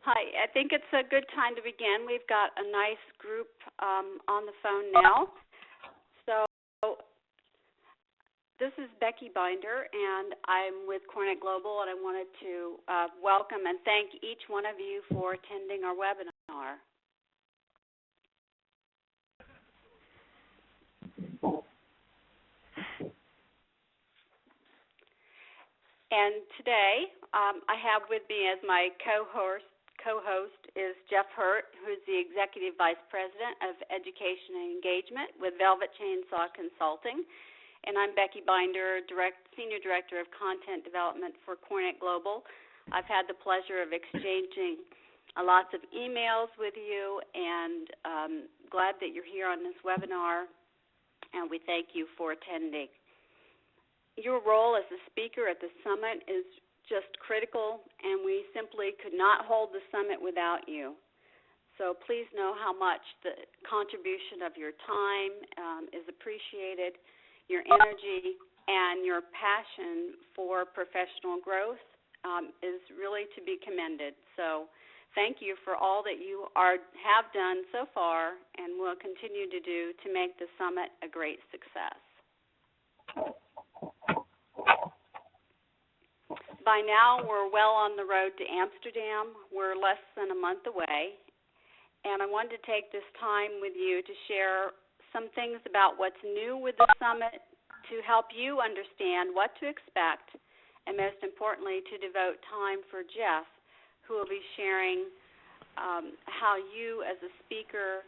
Hi, I think it's a good time to begin. We've got a nice group on the phone now. So this is Becky Binder, and I'm with Cornet Global, and I wanted to welcome and thank each one of you for attending our webinar. And today I have with me as my co-host is Jeff Hurt, who is the Executive Vice President of Education and Engagement with Velvet Chainsaw Consulting. And I'm Becky Binder, Senior Director of Content Development for Cornet Global. I've had the pleasure of exchanging lots of emails with you, and glad that you're here on this webinar, and we thank you for attending. Your role as a speaker at the summit is just critical, and we simply could not hold the summit without you. So please know how much the contribution of your time is appreciated, your energy, and your passion for professional growth is really to be commended. So thank you for all that you have done so far and will continue to do to make the summit a great success. By now, we're well on the road to Amsterdam. We're less than a month away, and I wanted to take this time with you to share some things about what's new with the summit to help you understand what to expect, and most importantly, to devote time for Jeff, who will be sharing how you as a speaker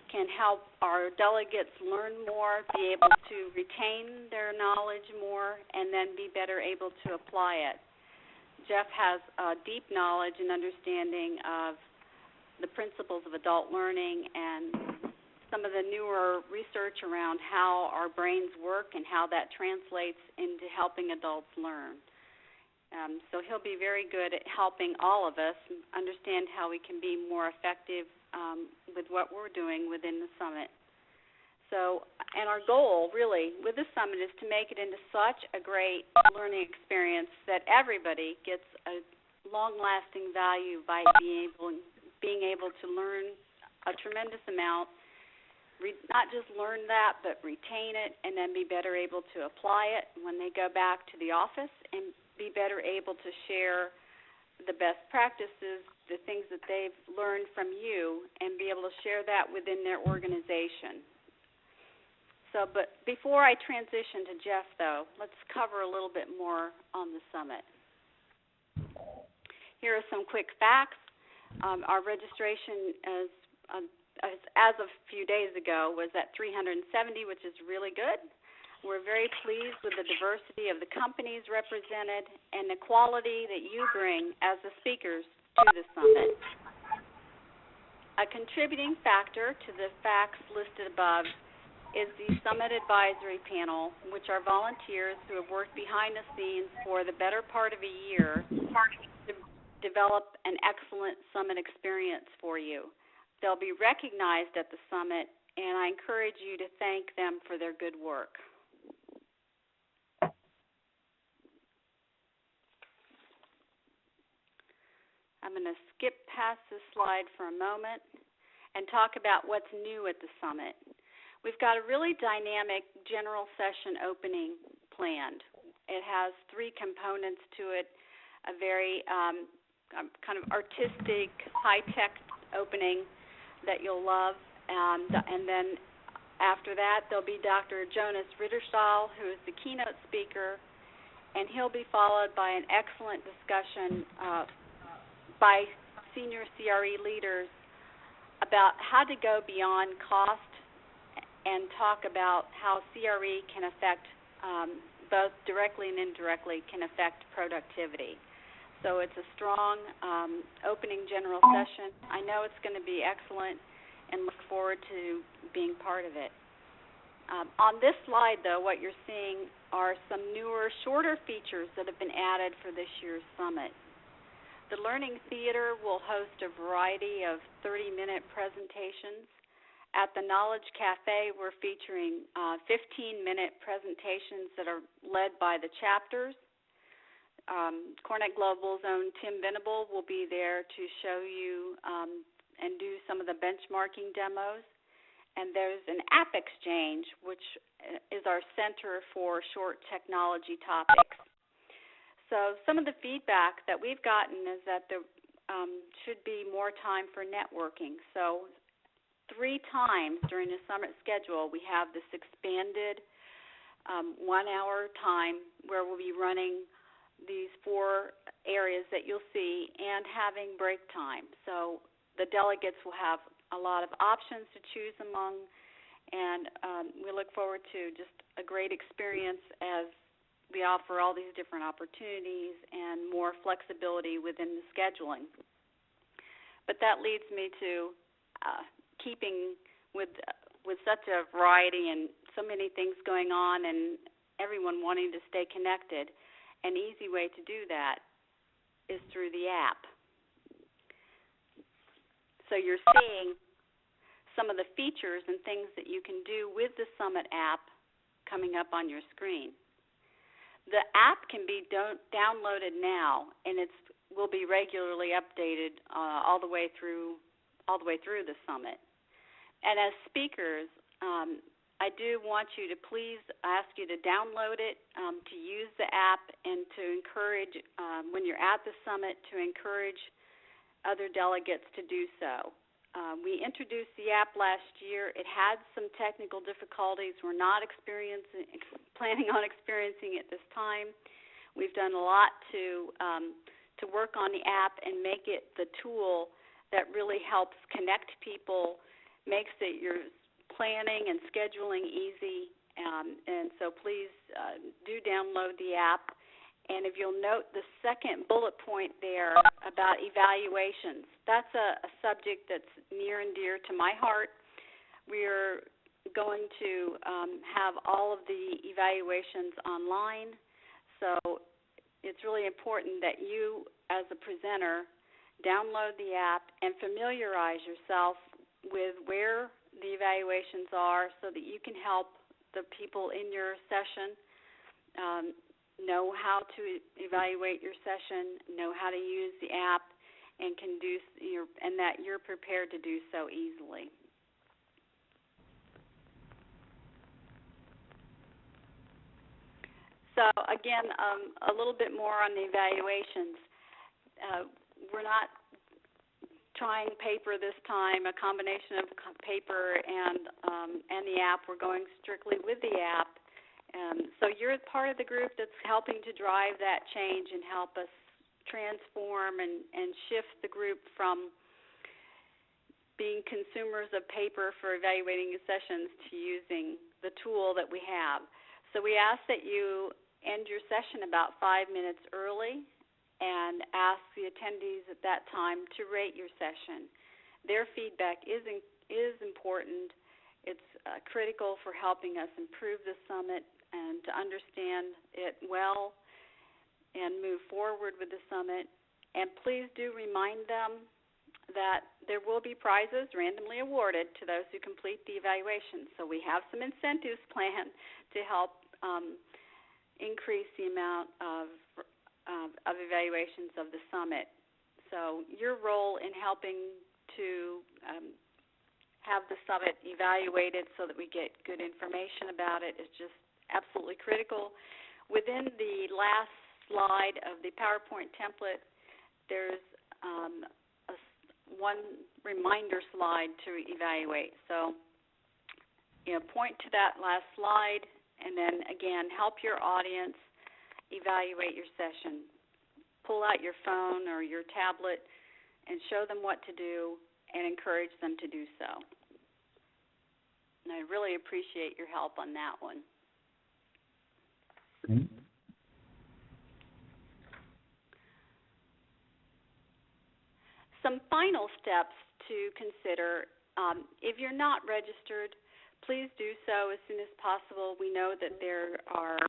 can help our delegates learn more, be able to retain their knowledge more, and then be better able to apply it. Jeff has a deep knowledge and understanding of the principles of adult learning and some of the newer research around how our brains work and how that translates into helping adults learn. So he'll be very good at helping all of us understand how we can be more effective with what we're doing within the summit. So, and our goal really with the summit is to make it into such a great learning experience that everybody gets a long-lasting value by being able to learn a tremendous amount, not just learn that, but retain it, and then be better able to apply it when they go back to the office, and be better able to share the best practices, the things that they've learned from you, and be able to share that within their organization. So, but before I transition to Jeff, though, let's cover a little bit more on the summit. Here are some quick facts. Our registration as of a few days ago was at 370, which is really good. We're very pleased with the diversity of the companies represented and the quality that you bring as the speakers to the summit. A contributing factor to the facts listed above is the Summit Advisory Panel, which are volunteers who have worked behind the scenes for the better part of a year to develop an excellent summit experience for you. They'll be recognized at the summit, and I encourage you to thank them for their good work. I'm going to skip past this slide for a moment and talk about what's new at the summit. We've got a really dynamic general session opening planned. It has three components to it, a very kind of artistic, high-tech opening that you'll love, and then after that there'll be Dr. Jonas Ritterstahl, who is the keynote speaker, and he'll be followed by an excellent discussion by senior CRE leaders about how to go beyond cost and talk about how CRE can affect, both directly and indirectly, can affect productivity. So it's a strong opening general session. I know it's going to be excellent and look forward to being part of it. On this slide, though, what you're seeing are some newer, shorter features that have been added for this year's summit. The Learning Theater will host a variety of 30-minute presentations. At the Knowledge Cafe, we're featuring 15-minute presentations that are led by the chapters. Cornet Global's own Tim Venable will be there to show you and do some of the benchmarking demos. And there's an app exchange, which is our center for short technology topics. So some of the feedback that we've gotten is that there should be more time for networking. So 3 times during the summit schedule, we have this expanded 1-hour time where we'll be running these 4 areas that you'll see and having break time. So the delegates will have a lot of options to choose among, and we look forward to just a great experience as we offer all these different opportunities and more flexibility within the scheduling. But that leads me to keeping with such a variety and so many things going on and everyone wanting to stay connected. An easy way to do that is through the app. So you're seeing some of the features and things that you can do with the Summit app coming up on your screen. The app can be downloaded now, and it will be regularly updated all the way through the Summit. And as speakers, I do want you to please ask you to download it, to use the app, and to encourage, when you're at the Summit, to encourage other delegates to do so. We introduced the app last year. It had some technical difficulties. We're not planning on experiencing it this time. We've done a lot to work on the app and make it the tool that really helps connect people, makes it your planning and scheduling easy. And so please do download the app. And if you'll note the second bullet point there about evaluations, that's a subject that's near and dear to my heart. We're going to have all of the evaluations online, so it's really important that you, as a presenter, download the app and familiarize yourself with where the evaluations are so that you can help the people in your session know how to evaluate your session, know how to use the app, and and that you're prepared to do so easily. So again, a little bit more on the evaluations. We're not trying paper this time, a combination of paper and the app. We're going strictly with the app. So you're part of the group that's helping to drive that change and help us transform and shift the group from being consumers of paper for evaluating your sessions to using the tool that we have. So we ask that you end your session about 5 minutes early and ask the attendees at that time to rate your session. Their feedback is important. It's critical for helping us improve the summit and to understand it well and move forward with the summit. And please do remind them that there will be prizes randomly awarded to those who complete the evaluation. So we have some incentives planned to help increase the amount of evaluations of the summit. So your role in helping to have the summit evaluated so that we get good information about it is just absolutely critical. Within the last slide of the PowerPoint template, there's one reminder slide to evaluate. So, point to that last slide, and then again, help your audience evaluate your session. Pull out your phone or your tablet and show them what to do and encourage them to do so. And I really appreciate your help on that one. Okay. Some final steps to consider. If you're not registered, please do so as soon as possible. We know that there are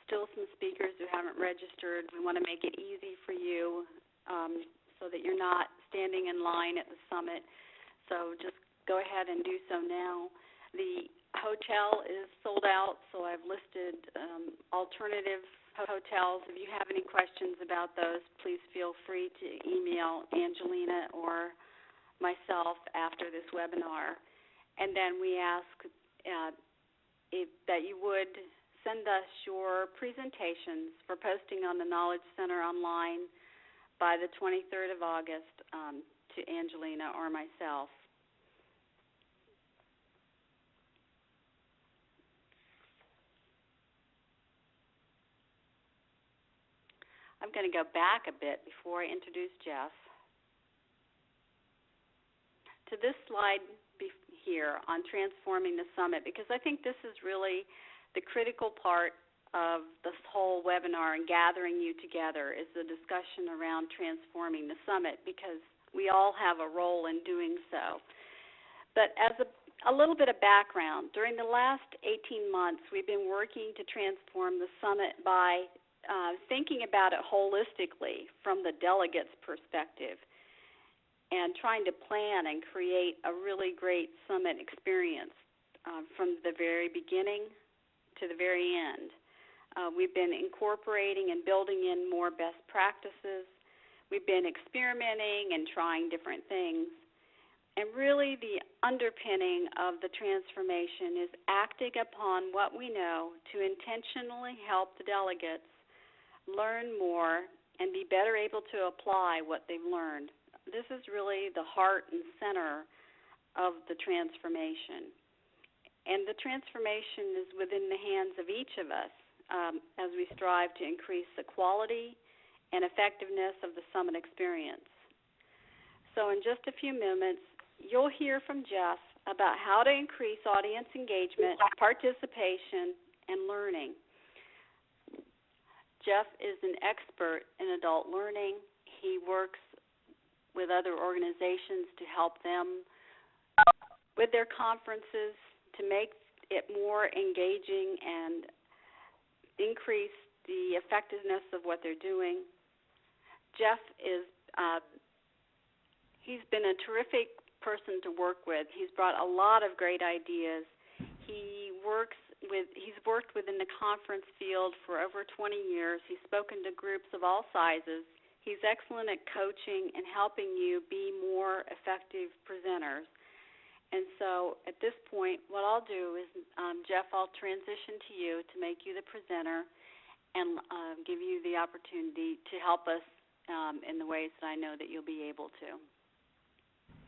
still some speakers who haven't registered. We want to make it easy for you so that you're not standing in line at the summit. So just go ahead and do so now. The hotel is sold out, so I've listed alternative hotels. If you have any questions about those, please feel free to email Angelina or myself after this webinar. And then we ask that you would send us your presentations for posting on the Knowledge Center online by the 23rd of August to Angelina or myself. I'm going to go back a bit before I introduce Jeff to this slide here on transforming the summit, because I think this is really the critical part of this whole webinar and gathering you together is the discussion around transforming the summit, because we all have a role in doing so. But as a little bit of background, during the last 18 months, we've been working to transform the summit by thinking about it holistically from the delegate's perspective and trying to plan and create a really great summit experience from the very beginning to the very end. We've been incorporating and building in more best practices. We've been experimenting and trying different things. And really the underpinning of the transformation is acting upon what we know to intentionally help the delegates learn more and be better able to apply what they've learned. This is really the heart and center of the transformation. And the transformation is within the hands of each of us as we strive to increase the quality and effectiveness of the summit experience. So in just a few moments, you'll hear from Jeff about how to increase audience engagement, participation, and learning. Jeff is an expert in adult learning. He works with other organizations to help them with their conferences to make it more engaging and increase the effectiveness of what they're doing. Jeff is he's been a terrific person to work with. He's brought a lot of great ideas. He's worked within the conference field for over 20 years. He's spoken to groups of all sizes. He's excellent at coaching and helping you be more effective presenters. And so at this point, what I'll do is, Jeff, I'll transition to you to make you the presenter and give you the opportunity to help us in the ways that I know that you'll be able to.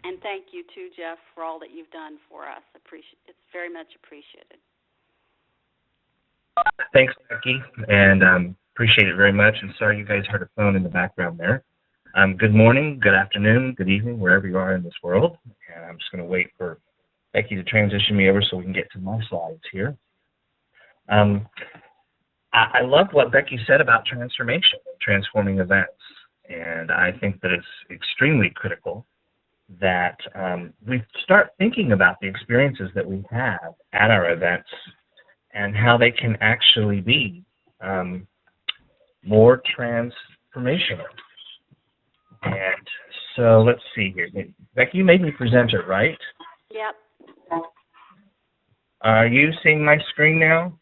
And thank you, too, Jeff, for all that you've done for us. It's very much appreciated. Thanks, Becky, and appreciate it very much. And sorry you guys heard a phone in the background there. Good morning, good afternoon, good evening, wherever you are in this world. And I'm just going to wait for Becky to transition me over so we can get to my slides here. I love what Becky said about transformation, transforming events. And I think that it's extremely critical that we start thinking about the experiences that we have at our events and how they can actually be more transformational. And so let's see here. Becky, you made me presenter, right? Yep. Are you seeing my screen now?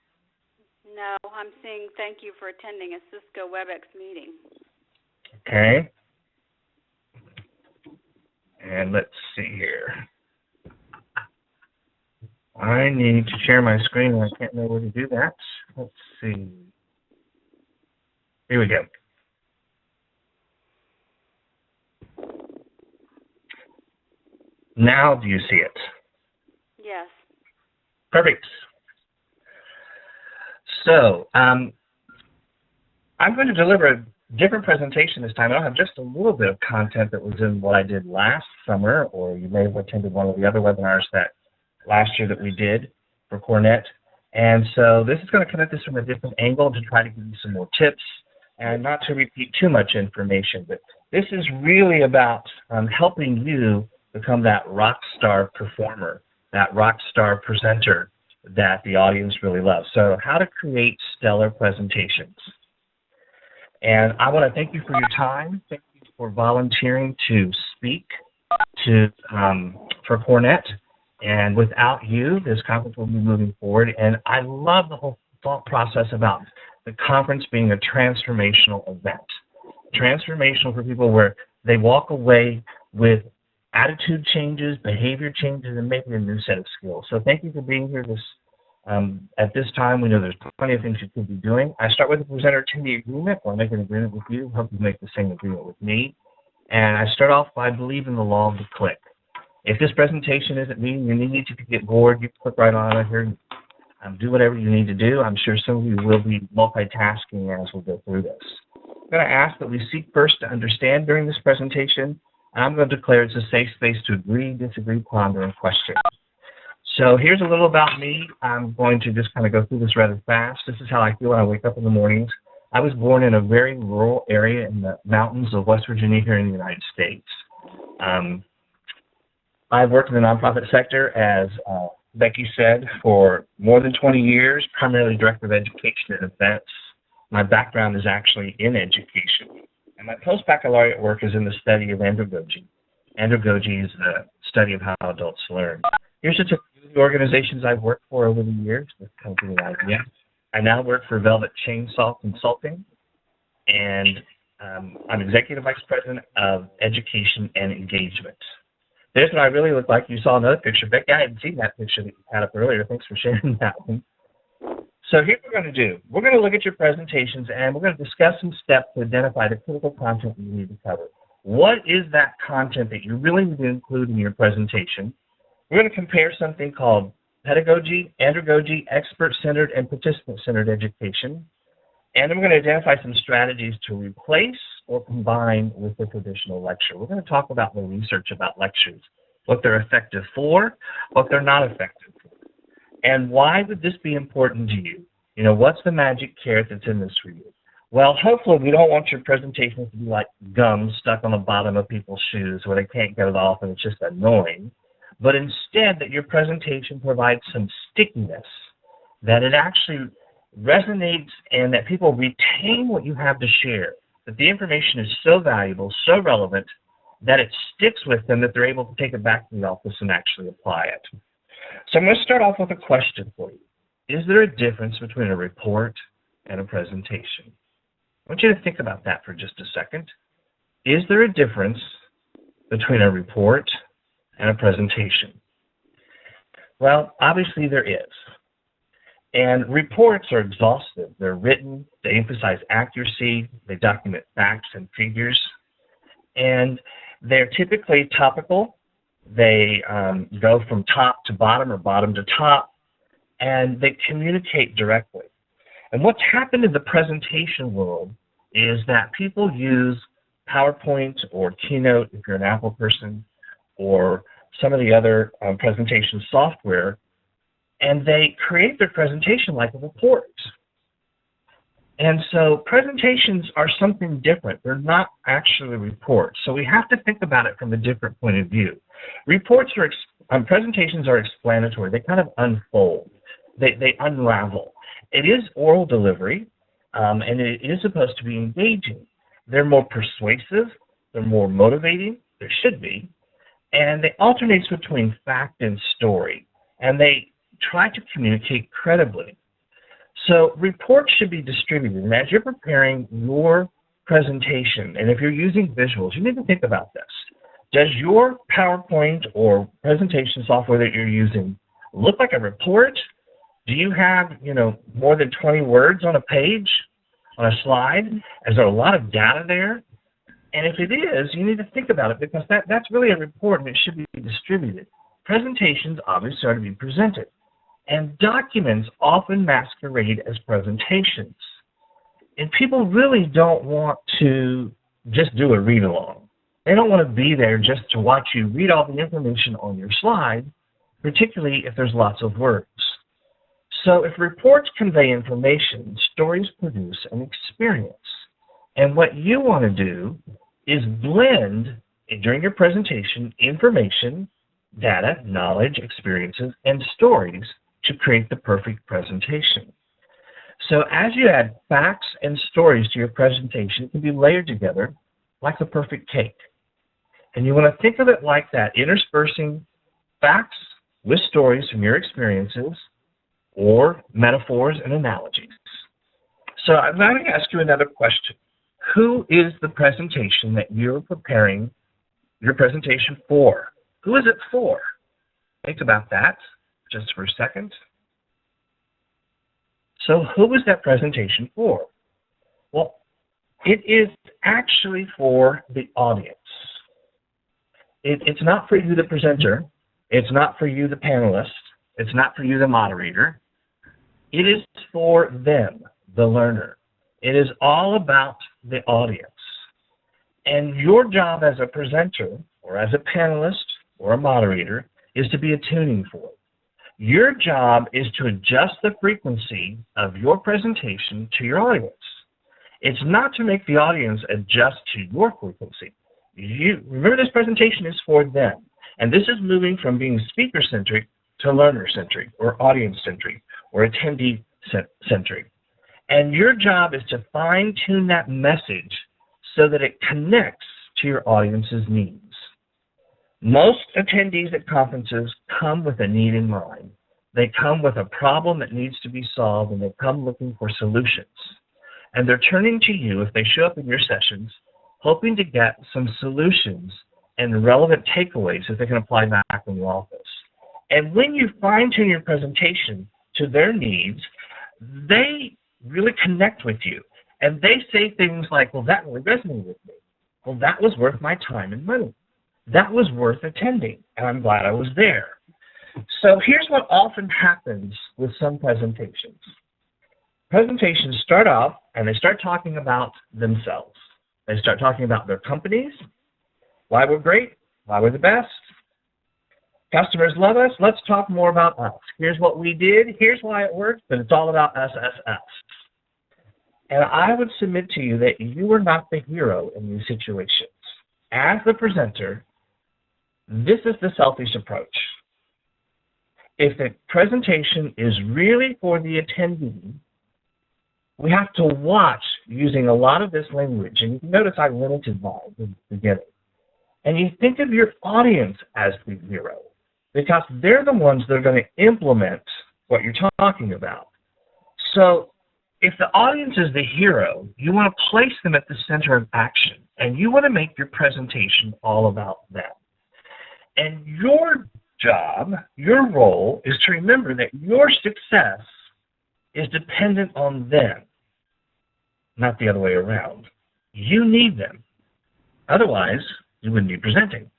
No, I'm seeing thank you for attending a Cisco WebEx meeting. Okay. And let's see here. I need to share my screen, and I can't know where to do that. Let's see. Here we go. Now do you see it? Yes. Perfect. So I'm going to deliver a different presentation this time. I'll have just a little bit of content that was in what I did last summer, or you may have attended one of the other webinars that last year that we did for Cornet. And so this is going to come at this from a different angle to try to give you some more tips and not to repeat too much information. But this is really about helping you become that rock star performer, that rock star presenter that the audience really loves. So how to create stellar presentations. And I want to thank you for your time. Thank you for volunteering to speak for Cornet. And without you, this conference will be moving forward. And I love the whole thought process about the conference being a transformational event. Transformational for people where they walk away with attitude changes, behavior changes, and maybe a new set of skills. So thank you for being here at this time. We know there's plenty of things you could be doing. I start with the presenter to the agreement, or make an agreement with you. Hope you make the same agreement with me. And I start off by believing the law of the click. If this presentation isn't meeting your need to get bored, you click right on it here. Do whatever you need to do. I'm sure some of you will be multitasking as we go through this. I'm going to ask that we seek first to understand during this presentation, and I'm going to declare it's a safe space to agree, disagree, ponder, and question. So here's a little about me. I'm going to just kind of go through this rather fast. This is how I feel when I wake up in the mornings. I was born in a very rural area in the mountains of West Virginia here in the United States. I've worked in the nonprofit sector, as Becky said, for more than 20 years, primarily director of education and events. My background is actually in education. And my post-baccalaureate work is in the study of andragogy. Andragogy is the study of how adults learn. Here's just a few of the organizations I've worked for over the years. This kind of give you an idea. I now work for Velvet Chainsaw Consulting, and I'm Executive Vice President of Education and Engagement. There's what I really look like. You saw another picture. Becky, I hadn't seen that picture that you had up earlier. Thanks for sharing that one. So here's what we're going to do. We're going to look at your presentations, and we're going to discuss some steps to identify the critical content you need to cover. What is that content that you really need to include in your presentation? We're going to compare something called pedagogy, andragogy, expert-centered, and participant-centered education. And then we're going to identify some strategies to replace or combine with the traditional lecture. We're going to talk about the research about lectures, what they're effective for, what they're not effective for. And why would this be important to you? You know, what's the magic carrot that's in this for you? Well, hopefully we don't want your presentations to be like gum stuck on the bottom of people's shoes where they can't get it off and it's just annoying. But instead that your presentation provides some stickiness, that it actually resonates and that people retain what you have to share, that the information is so valuable, so relevant, that it sticks with them, that they're able to take it back to the office and actually apply it. So I'm going to start off with a question for you. Is there a difference between a report and a presentation? I want you to think about that for just a second. Is there a difference between a report and a presentation? Well, obviously there is. And reports are exhaustive. They're written, they emphasize accuracy, they document facts and figures, and they're typically topical. They go from top to bottom or bottom to top, and they communicate directly. And what's happened in the presentation world is that people use PowerPoint or Keynote, if you're an Apple person, or some of the other presentation software, and they create their presentation like a report. And so presentations are something different. They're not actually reports. So we have to think about it from a different point of view. Presentations are explanatory. They kind of unfold. They unravel. It is oral delivery, and it is supposed to be engaging. They're more persuasive. They're more motivating. There should be. And they alternate between fact and story. And they try to communicate credibly. So reports should be distributed. And as you're preparing your presentation, and if you're using visuals, you need to think about this. Does your PowerPoint or presentation software that you're using look like a report? Do you have, more than 20 words on a page, on a slide? Is there a lot of data there? And if it is, you need to think about it, because that's really a report and it should be distributed. Presentations obviously are to be presented. And documents often masquerade as presentations. And people really don't want to just do a read-along. They don't want to be there just to watch you read all the information on your slide, particularly if there's lots of words. So if reports convey information, stories produce an experience. And what you want to do is blend, during your presentation, information, data, knowledge, experiences, and stories to create the perfect presentation. So as you add facts and stories to your presentation, it can be layered together like a perfect cake. And you want to think of it like that, interspersing facts with stories from your experiences or metaphors and analogies. So I'm going to ask you another question. Who is the presentation that you're preparing your presentation for? Who is it for? Think about that just for a second. So who is that presentation for? Well, it is actually for the audience. It's not for you, the presenter. It's not for you, the panelist. It's not for you, the moderator. It is for them, the learner. It is all about the audience. And your job as a presenter or as a panelist or a moderator is to be a tuning fork. Your job is to adjust the frequency of your presentation to your audience. It's not to make the audience adjust to your frequency. Remember, this presentation is for them. And this is moving from being speaker-centric to learner-centric or audience-centric or attendee-centric. And your job is to fine-tune that message so that it connects to your audience's needs. Most attendees at conferences come with a need in mind. They come with a problem that needs to be solved, and they come looking for solutions. And they're turning to you if they show up in your sessions, hoping to get some solutions and relevant takeaways that they can apply back in the office. And when you fine-tune your presentation to their needs, they really connect with you. And they say things like, well, that really resonated with me. Well, that was worth my time and money. That was worth attending, and I'm glad I was there. So here's what often happens with some presentations. Presentations start off, and they start talking about themselves. They start talking about their companies, why we're great, why we're the best. Customers love us. Let's talk more about us. Here's what we did. Here's why it worked, but it's all about us. And I would submit to you that you are not the hero in these situations. As the presenter, this is the selfish approach. If the presentation is really for the attendee, we have to watch using a lot of this language. And you can notice I limited mine in the beginning. And you think of your audience as the hero, because they're the ones that are going to implement what you're talking about. So if the audience is the hero, you want to place them at the center of action, and you want to make your presentation all about them. And your job, your role, is to remember that your success is dependent on them, not the other way around. You need them. Otherwise, you wouldn't be presenting.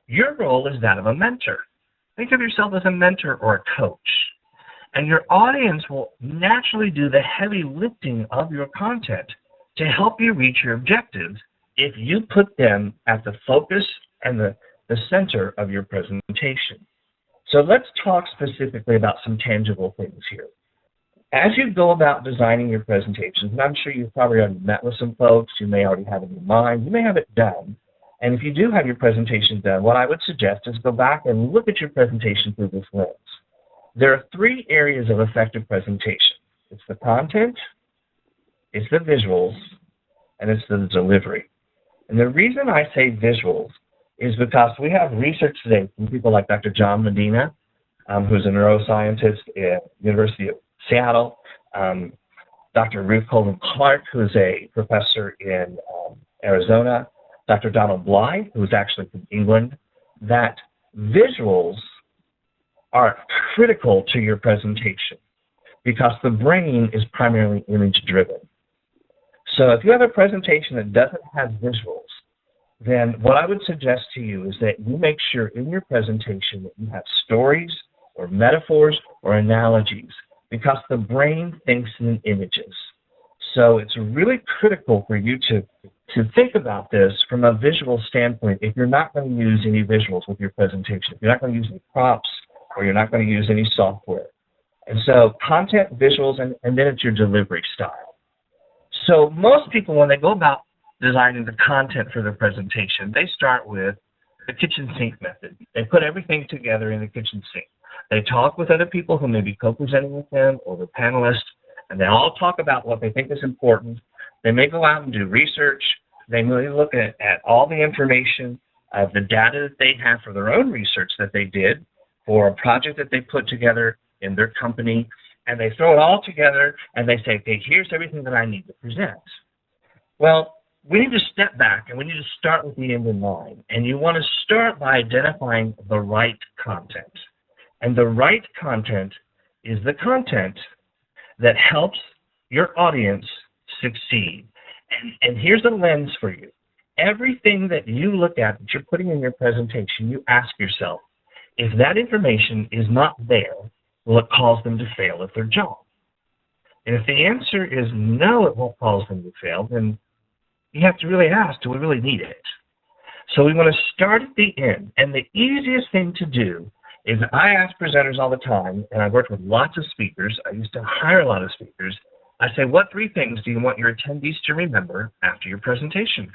Your role is that of a mentor. Think of yourself as a mentor or a coach. And your audience will naturally do the heavy lifting of your content to help you reach your objectives if you put them at the focus and the center of your presentation. So let's talk specifically about some tangible things here. As you go about designing your presentations, and I'm sure you've probably already met with some folks, you may already have it in your mind, you may have it done. And if you do have your presentation done, what I would suggest is go back and look at your presentation through this lens. There are three areas of effective presentation. It's the content, it's the visuals, and it's the delivery. And the reason I say visuals is because we have research today from people like Dr. John Medina, who's a neuroscientist at the University of Seattle, Dr. Ruth Colvin Clark, who's a professor in Arizona, Dr. Donald Blythe, who's actually from England, that visuals are critical to your presentation because the brain is primarily image-driven. So if you have a presentation that doesn't have visuals, then what I would suggest to you is that you make sure in your presentation that you have stories or metaphors or analogies, because the brain thinks in images. So it's really critical for you to think about this from a visual standpoint if you're not going to use any visuals with your presentation, if you're not going to use any props, or you're not going to use any software. And so content, visuals, and then it's your delivery style. So most people, when they go about designing the content for their presentation, they start with the kitchen sink method. They put everything together in the kitchen sink. They talk with other people who may be co-presenting with them or the panelists, and they all talk about what they think is important. They may go out and do research. They may look at all the information, the data that they have for their own research that they did, or a project that they put together in their company, and they throw it all together, and they say, okay, here's everything that I need to present. Well, we need to step back, and we need to start with the end in mind. And you want to start by identifying the right content. And the right content is the content that helps your audience succeed. And here's a lens for you. Everything that you look at, that you're putting in your presentation, you ask yourself, if that information is not there, will it cause them to fail at their job? And if the answer is no, it won't cause them to fail, then you have to really ask, do we really need it? So we want to start at the end. And the easiest thing to do is I ask presenters all the time, and I've worked with lots of speakers. I used to hire a lot of speakers. I say, what 3 things do you want your attendees to remember after your presentation?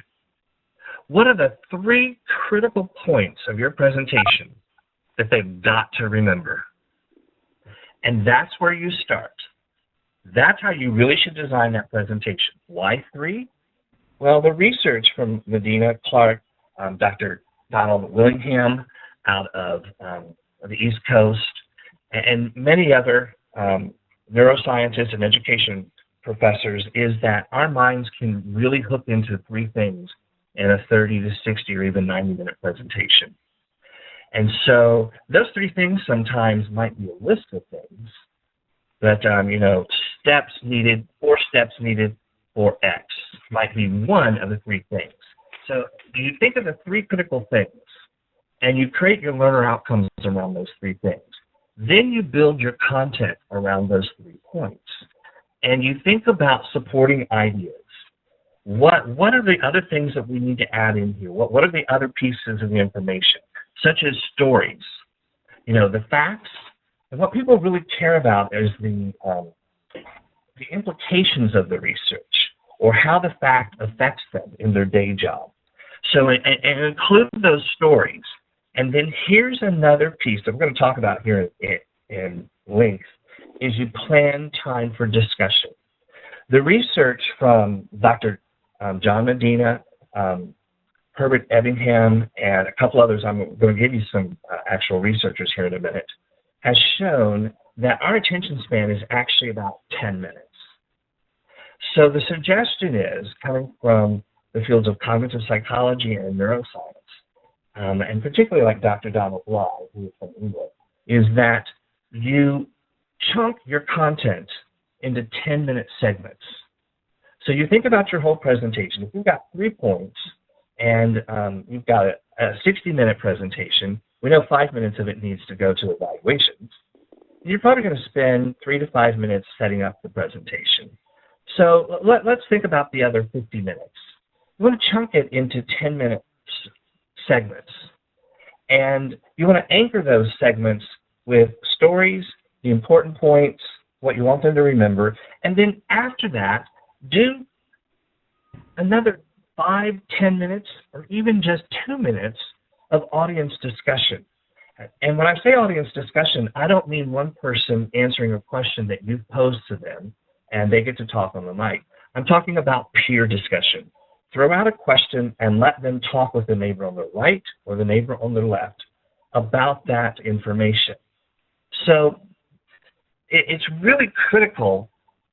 What are the 3 critical points of your presentation that they've got to remember? And that's where you start. That's how you really should design that presentation. Why 3? Well, the research from Medina, Clark, Dr. Donald Willingham out of the East Coast, and many other neuroscientists and education professors is that our minds can really hook into 3 things in a 30 to 60 or even 90-minute presentation. And so those 3 things sometimes might be a list of things, but, steps needed, 4 steps needed for X might be one of the 3 things. So you think of the 3 critical things, and you create your learner outcomes around those 3 things. Then you build your content around those 3 points. And you think about supporting ideas. What are the other things that we need to add in here? What are the other pieces of the information, such as stories? The facts. And what people really care about is the implications of the research or how the fact affects them in their day job. So and include those stories. And then here's another piece that we're going to talk about here in length, is you plan time for discussion. The research from Dr. John Medina, Herbert Ebbingham, and a couple others, I'm going to give you some actual researchers here in a minute, has shown that our attention span is actually about 10 minutes. So the suggestion is, coming from the fields of cognitive psychology and neuroscience, and particularly like Dr. Donald Bly, who is from England, is that you chunk your content into 10-minute segments. So you think about your whole presentation. If you've got 3 points and you've got a 60-minute presentation, we know 5 minutes of it needs to go to evaluations. You're probably going to spend 3 to 5 minutes setting up the presentation. So let's think about the other 50 minutes. You want to chunk it into 10-minute segments. And you want to anchor those segments with stories, the important points, what you want them to remember. And then after that, do another 5, 10 minutes, or even just 2 minutes of audience discussion. And when I say audience discussion, I don't mean one person answering a question that you've posed to them and they get to talk on the mic. I'm talking about peer discussion. Throw out a question and let them talk with the neighbor on the right or the neighbor on the left about that information. So it's really critical,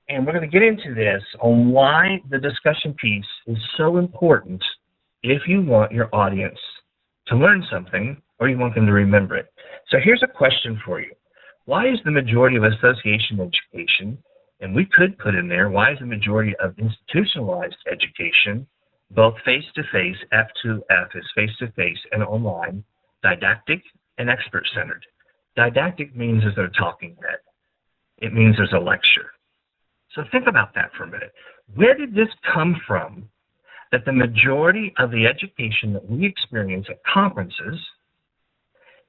and we're going to get into this, on why the discussion piece is so important if you want your audience to learn something or you want them to remember it. So here's a question for you. Why is the majority of association education, and we could put in there, why is the majority of institutionalized education, both face-to-face, F2F is face-to-face and online, didactic and expert-centered? Didactic means there's a talking head. It means there's a lecture. So think about that for a minute. Where did this come from that the majority of the education that we experience at conferences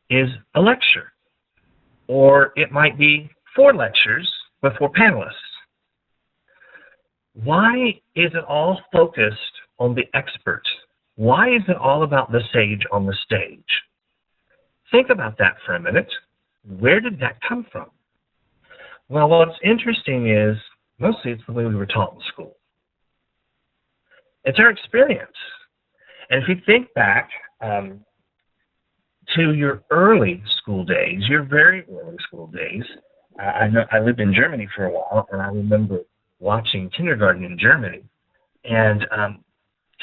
is a lecture? Or it might be 4 lectures with 4 panelists. Why is it all focused on the expert? Why is it all about the sage on the stage? Think about that for a minute. Where did that come from? Well, what's interesting is mostly it's the way we were taught in school. It's our experience. And if you think back to your early school days, your very early school days, I know I lived in Germany for a while, and I remember watching kindergarten in Germany. And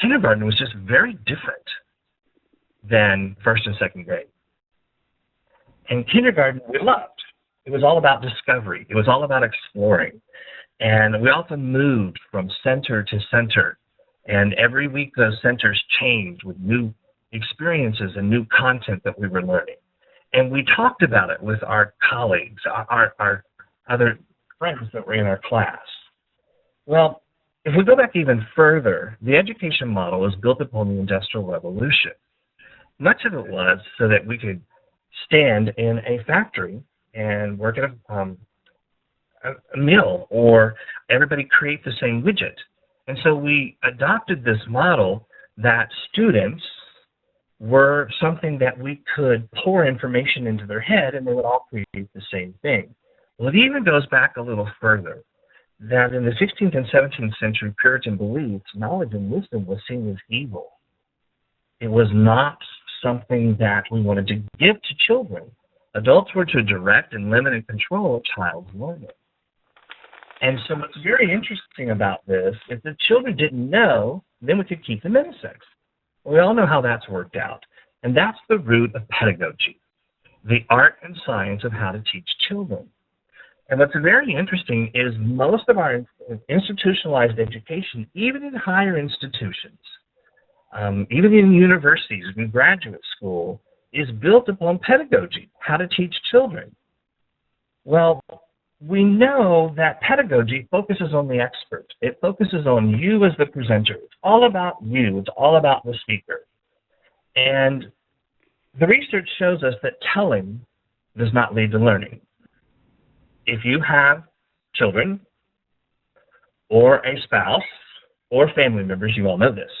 kindergarten was just very different than first and second grade. And kindergarten we loved. It was all about discovery. It was all about exploring. And we often moved from center to center. And every week those centers changed with new experiences and new content that we were learning. And we talked about it with our colleagues, our other friends that were in our class. Well, if we go back even further, the education model was built upon the Industrial Revolution. Much of it was so that we could stand in a factory and work at a mill, or everybody create the same widget. And so we adopted this model that students were something that we could pour information into their head and they would all create the same thing. Well, it even goes back a little further, that in the 16th and 17th century Puritan beliefs, knowledge and wisdom was seen as evil. It was not something that we wanted to give to children. Adults were to direct and limit and control a child's learning. And so what's very interesting about this is that children didn't know, then we could keep them innocent. We all know how that's worked out. And that's the root of pedagogy, the art and science of how to teach children. And what's very interesting is most of our institutionalized education, even in higher institutions, even in universities and graduate school, is built upon pedagogy, how to teach children. Well, we know that pedagogy focuses on the expert. It focuses on you as the presenter. It's all about you. It's all about the speaker. And the research shows us that telling does not lead to learning. If you have children or a spouse or family members, you all know this.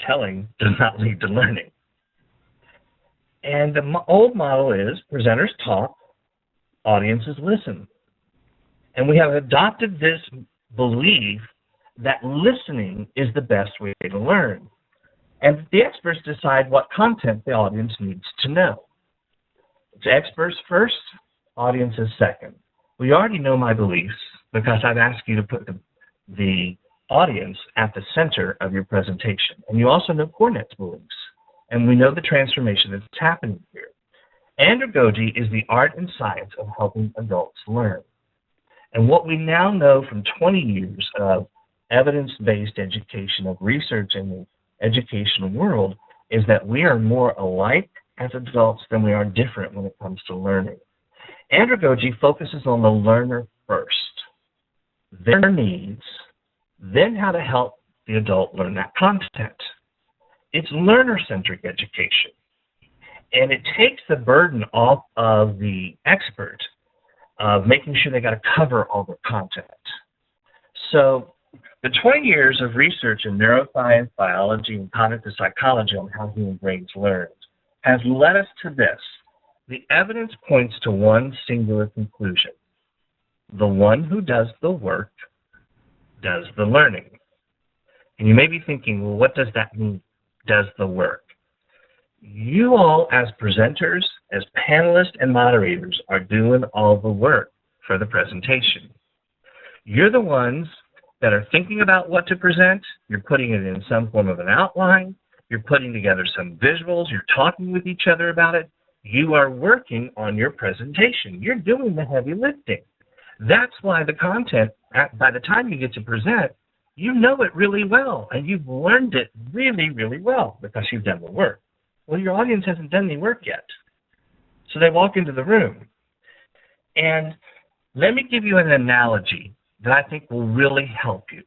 Telling does not lead to learning. And the old model is presenters talk, audiences listen. And we have adopted this belief that listening is the best way to learn. And the experts decide what content the audience needs to know. It's experts first, audiences second. We already know my beliefs because I've asked you to put the audience at the center of your presentation. And you also know Cornet's beliefs. And we know the transformation that's happening here. Andragogy is the art and science of helping adults learn. And what we now know from 20 years of evidence-based education, of research in the educational world, is that we are more alike as adults than we are different when it comes to learning. Andragogy focuses on the learner first, their needs, then how to help the adult learn that content. It's learner-centric education, and it takes the burden off of the expert of making sure they got to cover all the content. So the 20 years of research in neuroscience, biology, and cognitive psychology on how human brains learn has led us to this. The evidence points to one singular conclusion. The one who does the work does the learning. And you may be thinking, well, what does that mean, does the work? You all, as presenters, as panelists and moderators, are doing all the work for the presentation. You're the ones that are thinking about what to present. You're putting it in some form of an outline. You're putting together some visuals. You're talking with each other about it. You are working on your presentation. You're doing the heavy lifting. That's why the content, by the time you get to present, you know it really well, and you've learned it really, really well because you've done the work. Well, your audience hasn't done any work yet. So they walk into the room. And let me give you an analogy that I think will really help you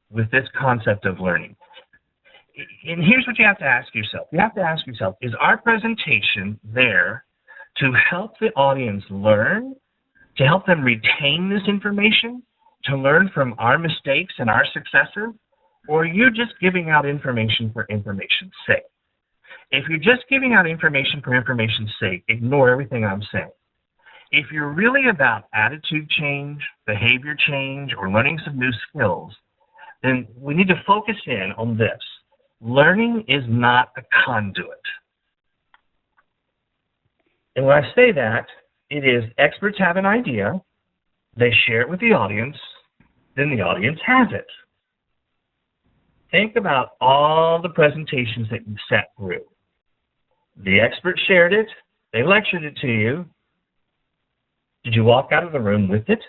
with this concept of learning. And here's what you have to ask yourself. You have to ask yourself, is our presentation there to help the audience learn, to help them retain this information, to learn from our mistakes and our successes, or are you just giving out information for information's sake? If you're just giving out information for information's sake, ignore everything I'm saying. If you're really about attitude change, behavior change, or learning some new skills, then we need to focus in on this. Learning is not a conduit. And when I say that, it is experts have an idea, they share it with the audience, then the audience has it. Think about all the presentations that you sat through. The expert shared it, they lectured it to you. Did you walk out of the room with it?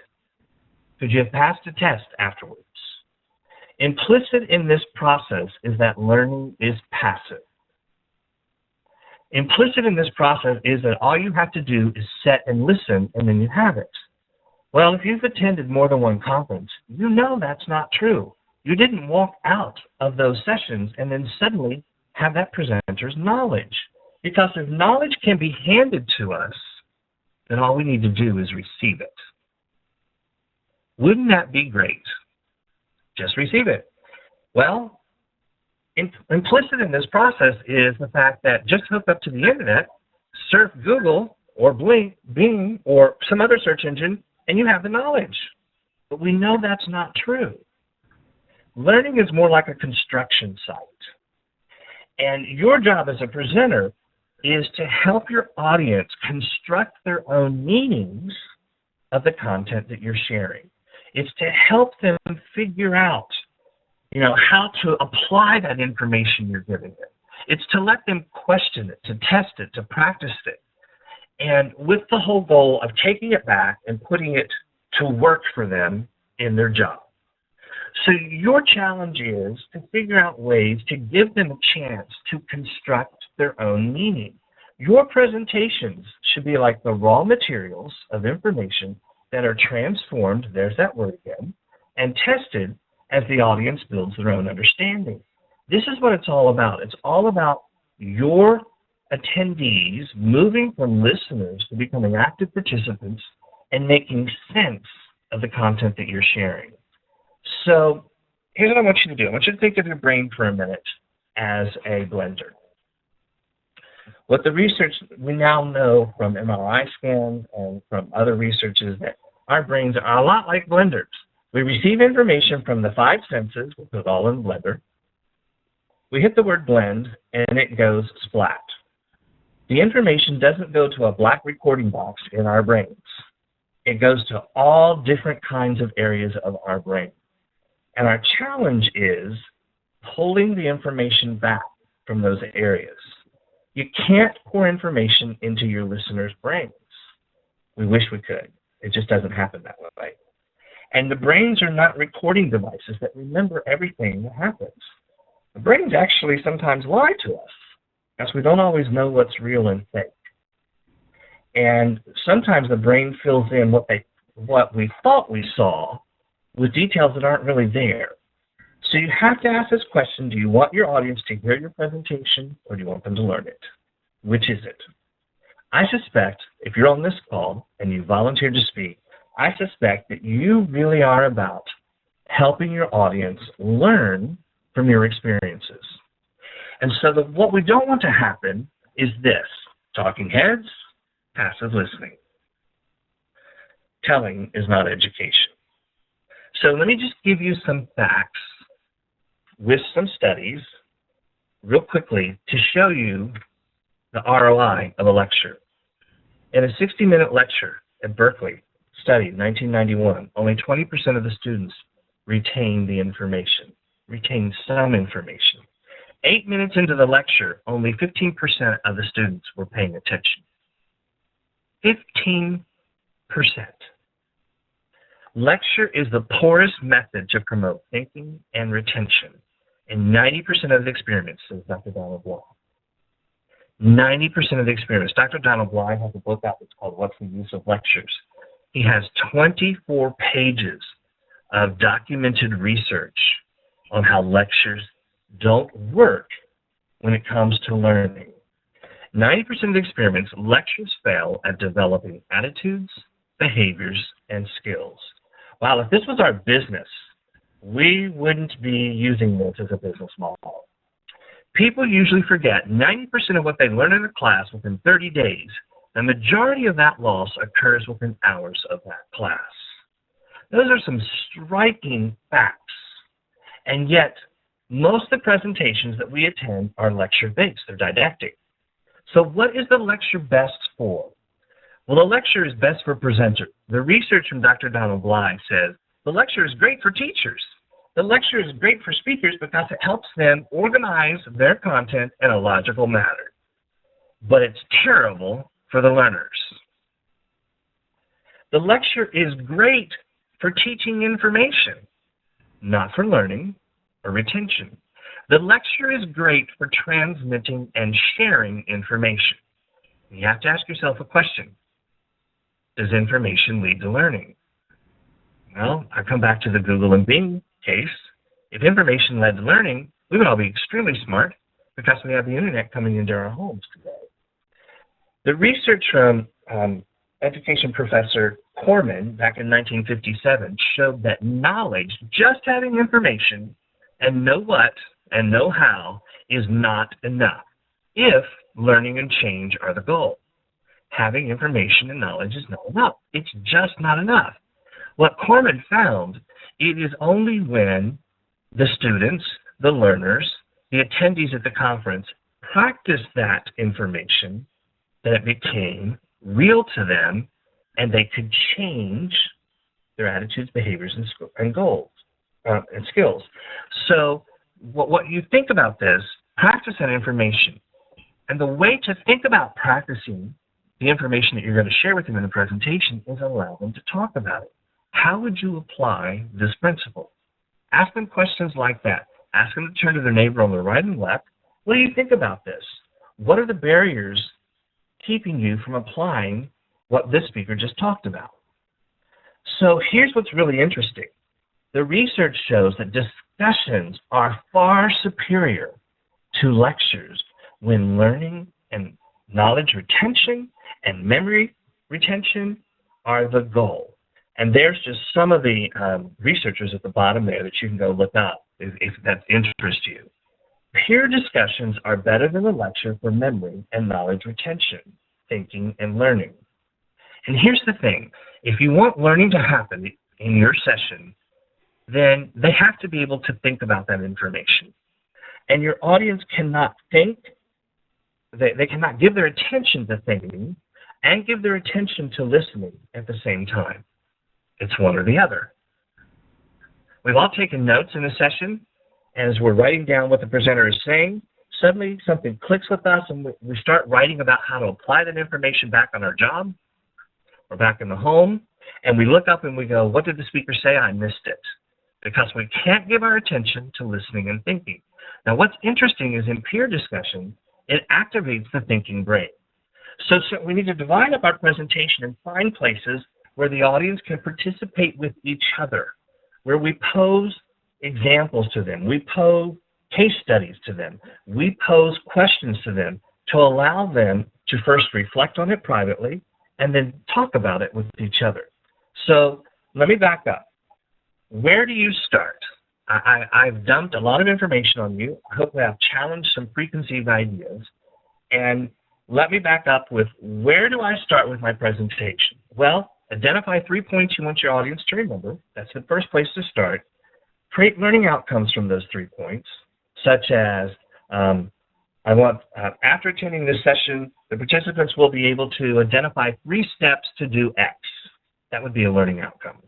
Could you have passed a test afterwards? Implicit in this process is that learning is passive. Implicit in this process is that all you have to do is sit and listen, and then you have it. Well, if you've attended more than one conference, you know that's not true. You didn't walk out of those sessions and then suddenly have that presenter's knowledge. Because if knowledge can be handed to us, then all we need to do is receive it. Wouldn't that be great? Just receive it. Well, implicit in this process is the fact that just hook up to the internet, surf Google or Bing or some other search engine, and you have the knowledge. But we know that's not true. Learning is more like a construction site. And your job as a presenter is to help your audience construct their own meanings of the content that you're sharing. It's to help them figure out, how to apply that information you're giving them. It's to let them question it, to test it, to practice it. And with the whole goal of taking it back and putting it to work for them in their job. So your challenge is to figure out ways to give them a chance to construct their own meaning. Your presentations should be like the raw materials of information that are transformed, there's that word again, and tested as the audience builds their own understanding. This is what it's all about. It's all about your attendees moving from listeners to becoming active participants and making sense of the content that you're sharing. So here's what I want you to do. I want you to think of your brain for a minute as a blender. What the research we now know from MRI scans and from other research is that our brains are a lot like blenders. We receive information from the five senses, we put it all in a blender. We hit the word blend, and it goes splat. The information doesn't go to a black recording box in our brains. It goes to all different kinds of areas of our brain. And our challenge is pulling the information back from those areas. You can't pour information into your listeners' brains. We wish we could. It just doesn't happen that way. And the brains are not recording devices that remember everything that happens. The brains actually sometimes lie to us because we don't always know what's real and fake. And sometimes the brain fills in what we thought we saw with details that aren't really there. So you have to ask this question, do you want your audience to hear your presentation or do you want them to learn it? Which is it? I suspect if you're on this call and you volunteered to speak, I suspect that you really are about helping your audience learn from your experiences. And so what we don't want to happen is this: talking heads, passive listening. Telling is not education. So let me just give you some facts with some studies real quickly to show you the ROI of a lecture. In a 60-minute lecture at Berkeley, study 1991, only 20% of the students retained the information, retained some information. 8 minutes into the lecture, only 15% of the students were paying attention. 15%. Lecture is the poorest method to promote thinking and retention in 90% of the experiments, says Dr. Donald Bly. 90% of the experiments. Dr. Donald Bly has a book out that's called What's the Use of Lectures? He has 24 pages of documented research on how lectures don't work when it comes to learning. 90% of the experiments, lectures fail at developing attitudes, behaviors, and skills. Wow, if this was our business, we wouldn't be using this as a business model. People usually forget 90% of what they learn in a class within 30 days. The majority of that loss occurs within hours of that class. Those are some striking facts. And yet, most of the presentations that we attend are lecture-based. They're didactic. So what is the lecture best for? Well, the lecture is best for presenter. The research from Dr. Donald Bly says the lecture is great for teachers. The lecture is great for speakers because it helps them organize their content in a logical manner. But it's terrible for the learners. The lecture is great for teaching information, not for learning or retention. The lecture is great for transmitting and sharing information. You have to ask yourself a question. Does information lead to learning? Well, I come back to the Google and Bing case. If information led to learning, we would all be extremely smart because we have the internet coming into our homes today. The research from education professor Corman back in 1957 showed that knowledge, just having information and know what and know how, is not enough if learning and change are the goal. Having information and knowledge is not enough. It's just not enough. What Corman found, it is only when the students, the learners, the attendees at the conference practiced that information that it became real to them and they could change their attitudes, behaviors, and goals and skills. So what you think about this, practice that information. And the way to think about practicing the information that you're going to share with them in the presentation is allow them to talk about it. How would you apply this principle? Ask them questions like that. Ask them to turn to their neighbor on the right and left. What do you think about this? What are the barriers keeping you from applying what this speaker just talked about? So here's what's really interesting. The research shows that discussions are far superior to lectures when learning and knowledge retention and memory retention are the goal. And there's just some of the researchers at the bottom there that you can go look up if that interests you. Peer discussions are better than a lecture for memory and knowledge retention, thinking, and learning. And here's the thing. If you want learning to happen in your session, then they have to be able to think about that information. And your audience cannot think, they cannot give their attention to thinking and give their attention to listening at the same time. It's one or the other. We've all taken notes in a session, and as we're writing down what the presenter is saying, suddenly something clicks with us and we start writing about how to apply that information back on our job or back in the home, and we look up and we go, what did the speaker say? I missed it. Because we can't give our attention to listening and thinking. Now what's interesting is in peer discussion, it activates the thinking brain. So we need to divide up our presentation and find places where the audience can participate with each other, where we pose examples to them, we pose case studies to them, we pose questions to them to allow them to first reflect on it privately and then talk about it with each other. So let me back up. Where do you start? I've dumped a lot of information on you. Hopefully I've challenged some preconceived ideas. And let me back up with, where do I start with my presentation? Well, identify 3 points you want your audience to remember. That's the first place to start. Create learning outcomes from those 3 points, such as, I want, after attending this session, the participants will be able to identify 3 steps to do X. That would be a learning outcome.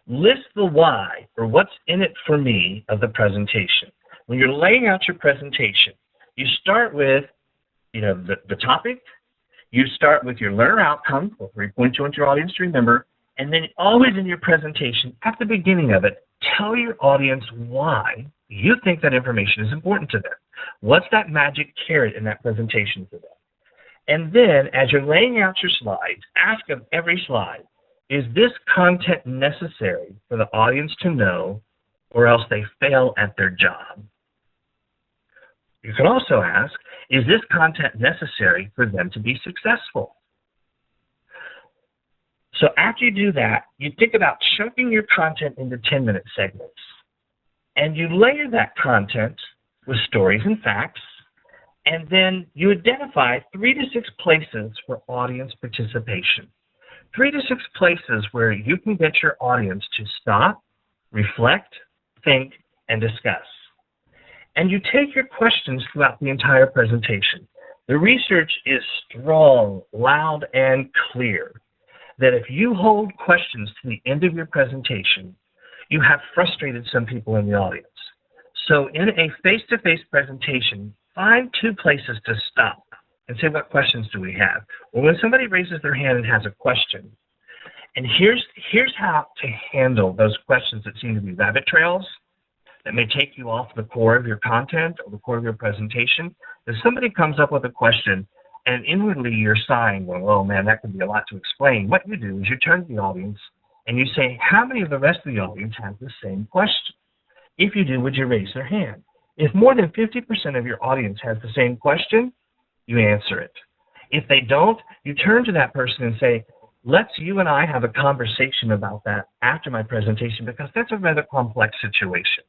List the why, or what's in it for me, of the presentation. When you're laying out your presentation, you start with the topic, you start with your learner outcome, or 3 points you want your audience to remember, and then always in your presentation, at the beginning of it, tell your audience why you think that information is important to them. What's that magic carrot in that presentation for them? And then, as you're laying out your slides, ask of every slide, is this content necessary for the audience to know, or else they fail at their job? You can also ask, is this content necessary for them to be successful? So after you do that, you think about chunking your content into 10-minute segments. And you layer that content with stories and facts, and then you identify 3 to 6 places for audience participation. 3 to 6 places where you can get your audience to stop, reflect, think, and discuss. And you take your questions throughout the entire presentation. The research is strong, loud, and clear that if you hold questions to the end of your presentation, you have frustrated some people in the audience. So in a face-to-face presentation, find 2 places to stop and say, what questions do we have? Or when somebody raises their hand and has a question, and here's how to handle those questions that seem to be rabbit trails that may take you off the core of your content or the core of your presentation. If somebody comes up with a question and inwardly you're sighing, going, oh man, that could be a lot to explain, what you do is you turn to the audience and you say, how many of the rest of the audience have the same question? If you do, would you raise their hand? If more than 50% of your audience has the same question, you answer it. If they don't, you turn to that person and say, let's you and I have a conversation about that after my presentation, because that's a rather complex situation.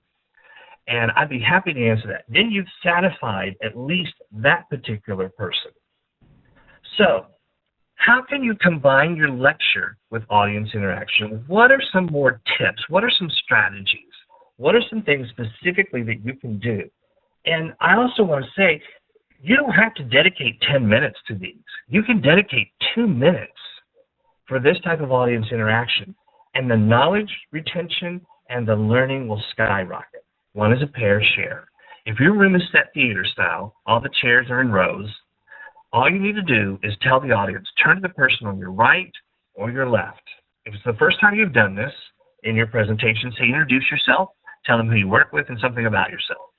And I'd be happy to answer that. Then you've satisfied at least that particular person. So, how can you combine your lecture with audience interaction? What are some more tips? What are some strategies? What are some things specifically that you can do? And I also want to say, you don't have to dedicate 10 minutes to these. You can dedicate 2 minutes for this type of audience interaction, and the knowledge retention and the learning will skyrocket. One is a pair share. If your room is set theater style, all the chairs are in rows, all you need to do is tell the audience, turn to the person on your right or your left. If it's the first time you've done this in your presentation, say introduce yourself, tell them who you work with, and something about yourself.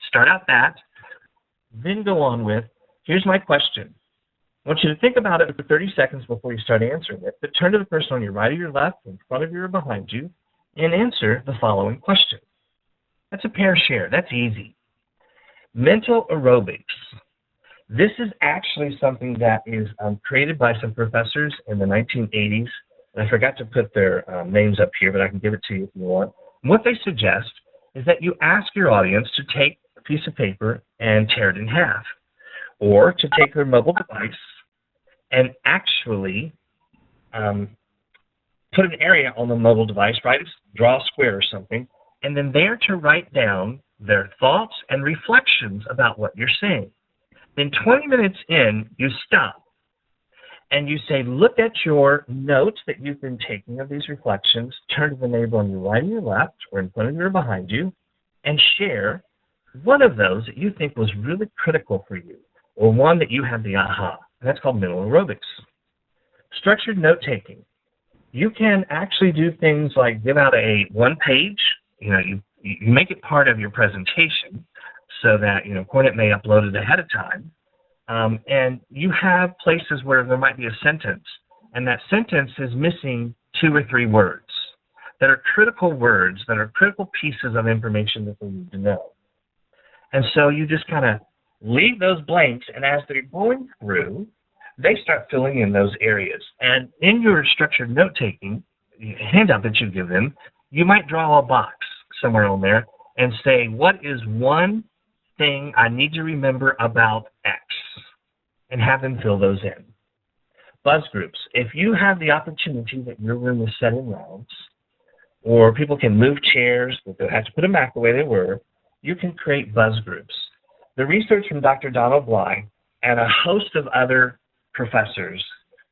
Start out that, then go on with, here's my question. I want you to think about it for 30 seconds before you start answering it, but turn to the person on your right or your left, in front of you or behind you, and answer the following question. That's a pair share. That's easy. Mental aerobics. This is actually something that is created by some professors in the 1980s. And I forgot to put their names up here, but I can give it to you if you want. And what they suggest is that you ask your audience to take a piece of paper and tear it in half, or to take their mobile device and actually put an area on the mobile device, right? Draw a square or something, and then there to write down their thoughts and reflections about what you're saying. Then 20 minutes in, you stop and you say, look at your notes that you've been taking of these reflections, turn to the neighbor on your right or your left, or in front of you or behind you, and share one of those that you think was really critical for you, or one that you have the aha. And that's called mental aerobics. Structured note-taking. You can actually do things like give out a one-page, you make it part of your presentation so that, Cornet may upload it ahead of time. And you have places where there might be a sentence, and that sentence is missing 2 or 3 words that are critical words, that are critical pieces of information that they need to know. And so you just kind of leave those blanks, and as they're going through, they start filling in those areas. And in your structured note-taking handout that you give them, you might draw a box somewhere on there and say, what is one thing I need to remember about X? And have them fill those in. Buzz groups. If you have the opportunity that your room is set in rounds, or people can move chairs, but they'll have to put them back the way they were, you can create buzz groups. The research from Dr. Donald Bly and a host of other professors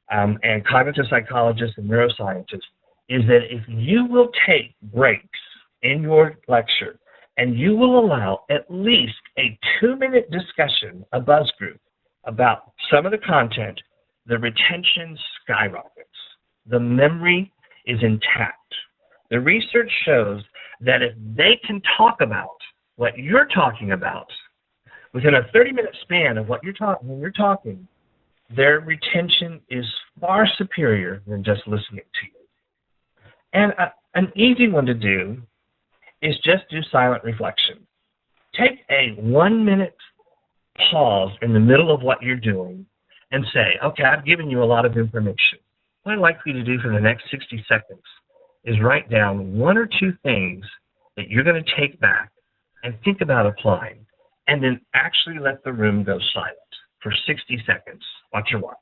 and cognitive psychologists and neuroscientists is that if you will take breaks in your lecture and you will allow at least a 2-minute discussion, a buzz group, about some of the content, the retention skyrockets. The memory is intact. The research shows that if they can talk about what you're talking about within a 30-minute span of what you're talking, when you're talking, their retention is far superior than just listening to you. And an easy one to do is just do silent reflection. Take a 1-minute pause in the middle of what you're doing and say, okay, I've given you a lot of information. What I'd like for you to do for the next 60 seconds is write down 1 or 2 things that you're going to take back and think about applying, and then actually let the room go silent for 60 seconds. Watch your watch.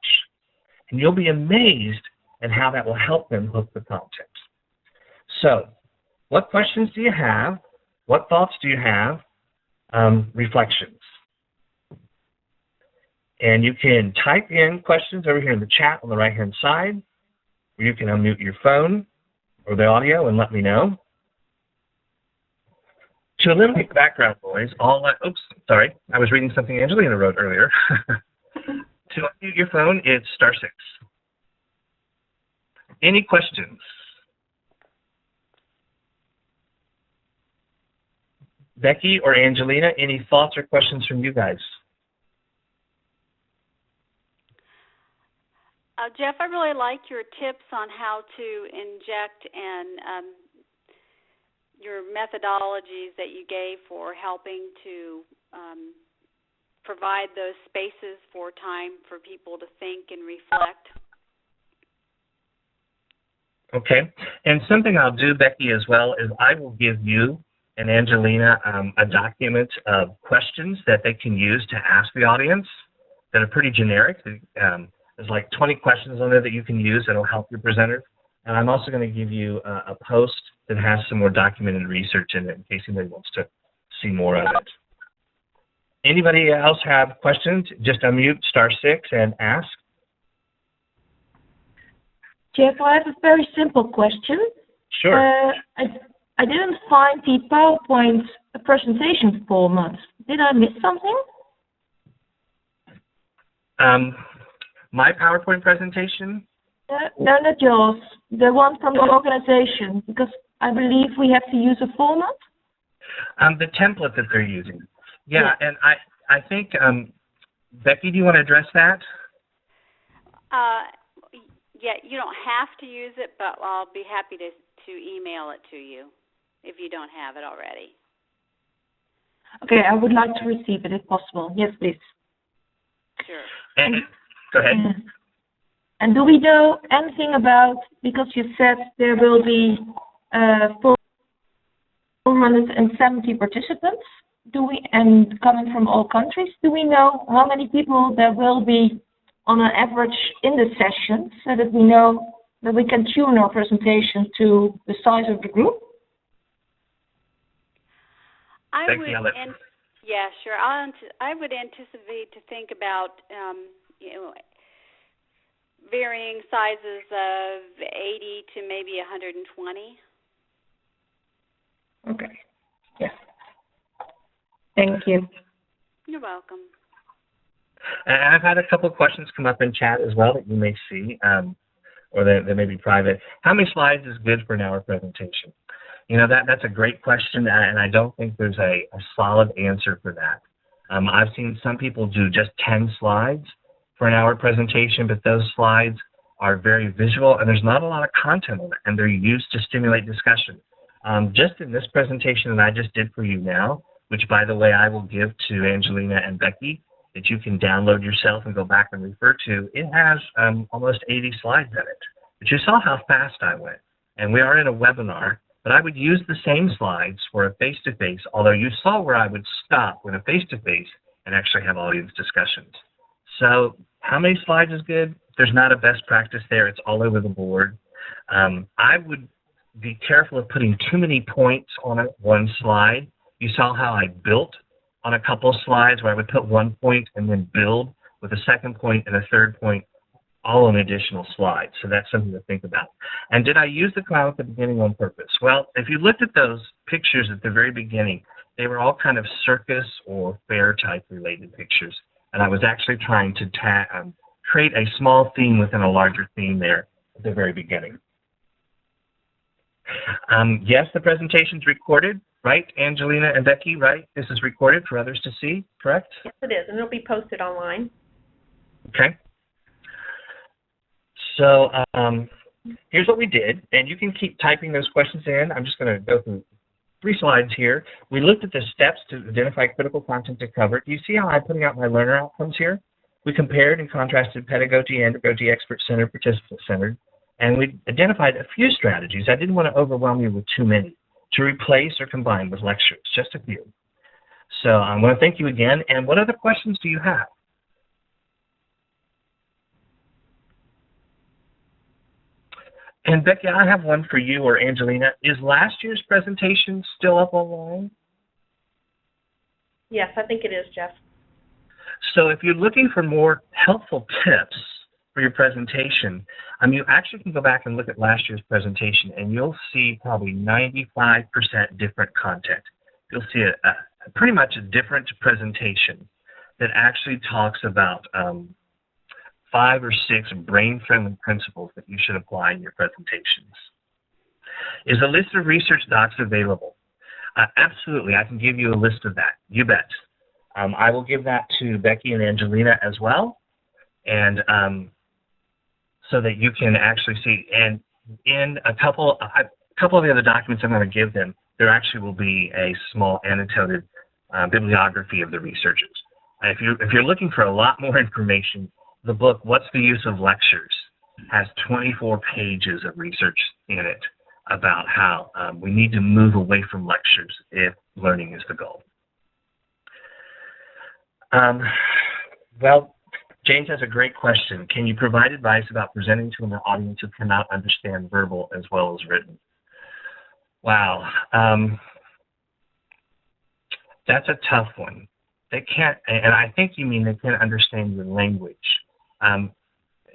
And you'll be amazed at how that will help them hook the content. So, what questions do you have? What thoughts do you have? Reflections. And you can type in questions over here in the chat on the right-hand side, or you can unmute your phone or the audio and let me know. To eliminate the background noise, oops, sorry, I was reading something Angelina wrote earlier. To unmute your phone, it's *6. Any questions? Becky or Angelina, any thoughts or questions from you guys? Jeff, I really like your tips on how to inject and your methodologies that you gave for helping to provide those spaces for time for people to think and reflect. Okay, and something I'll do, Becky, as well, is I will give you and Angelina a document of questions that they can use to ask the audience that are pretty generic. There's like 20 questions on there that you can use that will help your presenter. And I'm also going to give you a post that has some more documented research in it in case anybody wants to see more of it. Anybody else have questions? Just unmute *6 and ask. Jeff, I have a very simple question. Sure. I didn't find the PowerPoint presentation format. Did I miss something? My PowerPoint presentation? No, not yours. The one from the organization, because I believe we have to use a format. The template that they're using. Yeah, and I think, Becky, do you want to address that? Yeah, you don't have to use it, but I'll be happy to email it to you if you don't have it already. Okay, I would like to receive it if possible. Yes, please. Sure. Go ahead. And do we know anything about, because you said there will be 470 participants, and coming from all countries, do we know how many people there will be on an average in the session, so that we know that we can tune our presentation to the size of the group? Yeah, sure. I would anticipate to think about varying sizes of 80 to maybe 120. Okay. Yes. Thank you. You're welcome. And I've had a couple of questions come up in chat as well that you may see, or they may be private. How many slides is good for an hour presentation? You know, that's a great question, and I don't think there's a solid answer for that. I've seen some people do just 10 slides for an hour presentation, but those slides are very visual, and there's not a lot of content on it, and they're used to stimulate discussion. Just in this presentation that I just did for you now, which, by the way, I will give to Angelina and Becky, that you can download yourself and go back and refer to, it has almost 80 slides in it. But you saw how fast I went. And we are in a webinar, but I would use the same slides for a face-to-face, although you saw where I would stop with a face-to-face and actually have audience discussions. So how many slides is good? There's not a best practice there. It's all over the board. I would be careful of putting too many points on one slide. You saw how I built on a couple slides where I would put 1 point and then build with a second point and a third point, all on additional slides. So that's something to think about. And did I use the clown at the beginning on purpose? Well, if you looked at those pictures at the very beginning, they were all kind of circus or fair type related pictures. And I was actually trying to create a small theme within a larger theme there at the very beginning. Yes, the presentation's recorded, right, Angelina and Becky, right? This is recorded for others to see, correct? Yes, it is, and it'll be posted online. Okay. So here's what we did, and you can keep typing those questions in. I'm just going to go through 3 slides here. We looked at the steps to identify critical content to cover. Do you see how I'm putting out my learner outcomes here? We compared and contrasted pedagogy, andragogy, expert-centered, participant-centered, and we identified a few strategies. I didn't want to overwhelm you with too many to replace or combine with lectures, just a few. So I want to thank you again. And what other questions do you have? And Becky, I have one for you or Angelina. Is last year's presentation still up online? Yes, I think it is, Jeff. So if you're looking for more helpful tips for your presentation, you actually can go back and look at last year's presentation, and you'll see probably 95% different content. You'll see pretty much a different presentation that actually talks about 5 or 6 brain-friendly principles that you should apply in your presentations. Is a list of research docs available? Absolutely, I can give you a list of that. You bet. I will give that to Becky and Angelina as well, and so that you can actually see. And in a couple of the other documents I'm going to give them, there actually will be a small annotated bibliography of the researchers. If you're looking for a lot more information, the book, What's the Use of Lectures, has 24 pages of research in it about how we need to move away from lectures if learning is the goal. Well, James has a great question. Can you provide advice about presenting to an audience who cannot understand verbal as well as written? Wow. That's a tough one. They can't, and I think you mean they can't understand your language.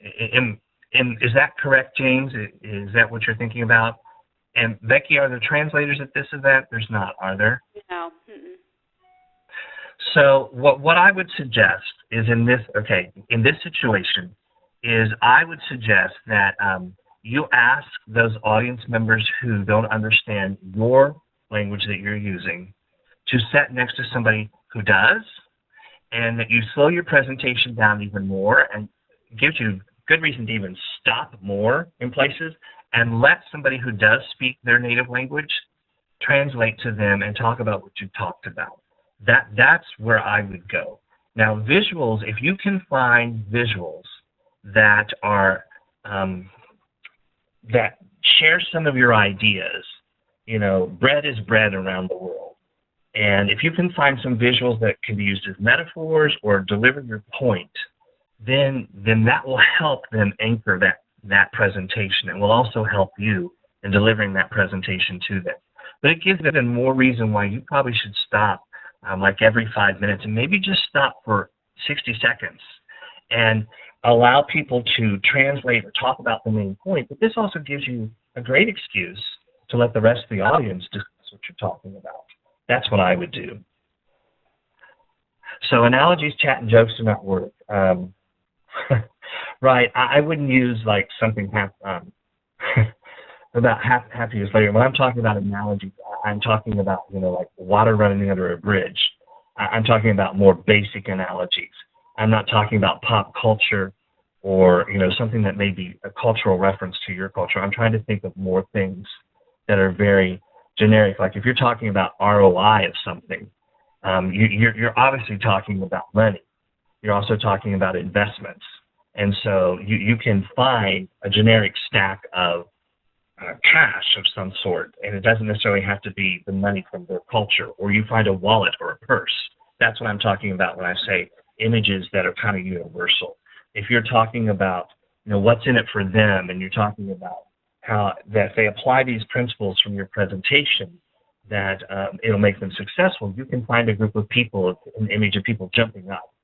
Is that correct, James? Is that what you're thinking about? And Becky, are there translators at this event? There's not, are there? No. So what I would suggest is in this situation, is I would suggest that you ask those audience members who don't understand your language that you're using to sit next to somebody who does, and that you slow your presentation down even more, and gives you good reason to even stop more in places, and let somebody who does speak their native language translate to them and talk about what you talked about. That's where I would go. Now, visuals, if you can find visuals that are that share some of your ideas, bread is bread around the world. And if you can find some visuals that can be used as metaphors or deliver your point, then that will help them anchor that presentation. It will also help you in delivering that presentation to them. But it gives them more reason why you probably should stop like every 5 minutes, and maybe just stop for 60 seconds and allow people to translate or talk about the main point. But this also gives you a great excuse to let the rest of the audience discuss what you're talking about. That's what I would do. So analogies, chat, and jokes do not work. Right, I wouldn't use like something about half years later. When I'm talking about analogies, I'm talking about, like water running under a bridge. I'm talking about more basic analogies. I'm not talking about pop culture or, something that may be a cultural reference to your culture. I'm trying to think of more things that are very generic. Like if you're talking about ROI of something, you're obviously talking about money. You're also talking about investments. And so you can find a generic stack of cash of some sort, and it doesn't necessarily have to be the money from their culture, or you find a wallet or a purse. That's what I'm talking about when I say images that are kind of universal. If you're talking about, what's in it for them, and you're talking about how that they apply these principles from your presentation, that it'll make them successful, you can find a group of people, an image of people jumping up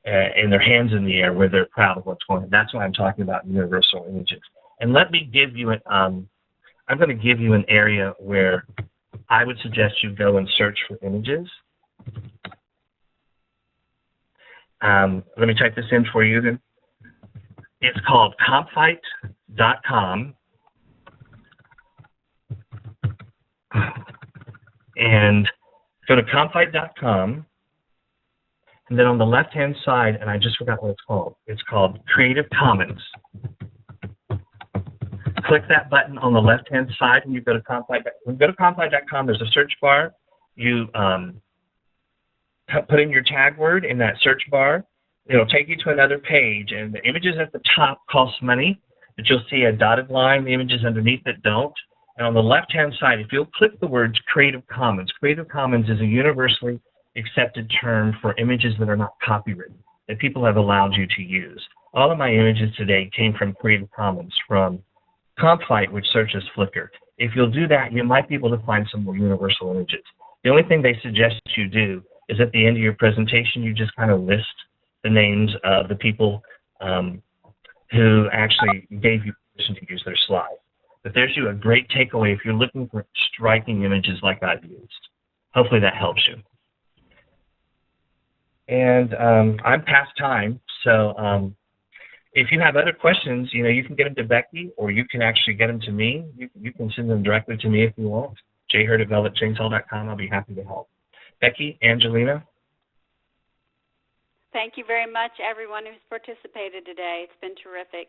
and their hands in the air where they're proud of what's going on. That's why I'm talking about universal images. And let me give you I'm going to give you an area where I would suggest you go and search for images. Let me type this in for you then. It's called compfight.com. And go to compfight.com. And then on the left-hand side, and I just forgot what it's called Creative Commons. Click that button on the left-hand side when you go to compfight. When you go to compfight.com, there's a search bar. You put in your tag word in that search bar. It'll take you to another page, and the images at the top cost money, but you'll see a dotted line. The images underneath it don't. And on the left-hand side, if you'll click the words Creative Commons is a universally accepted term for images that are not copywritten, that people have allowed you to use. All of my images today came from Creative Commons, from Compfight, which searches Flickr. If you'll do that, you might be able to find some more universal images. The only thing they suggest you do is at the end of your presentation, you just kind of list the names of the people who actually gave you permission to use their slide. But there's a great takeaway if you're looking for striking images like I've used. Hopefully that helps you. And I'm past time, so if you have other questions, you can get them to Becky, or you can actually get them to me. You can send them directly to me if you want. jhurt@velvetchainsaw.com. I'll be happy to help. Becky, Angelina? Thank you very much, everyone who's participated today. It's been terrific.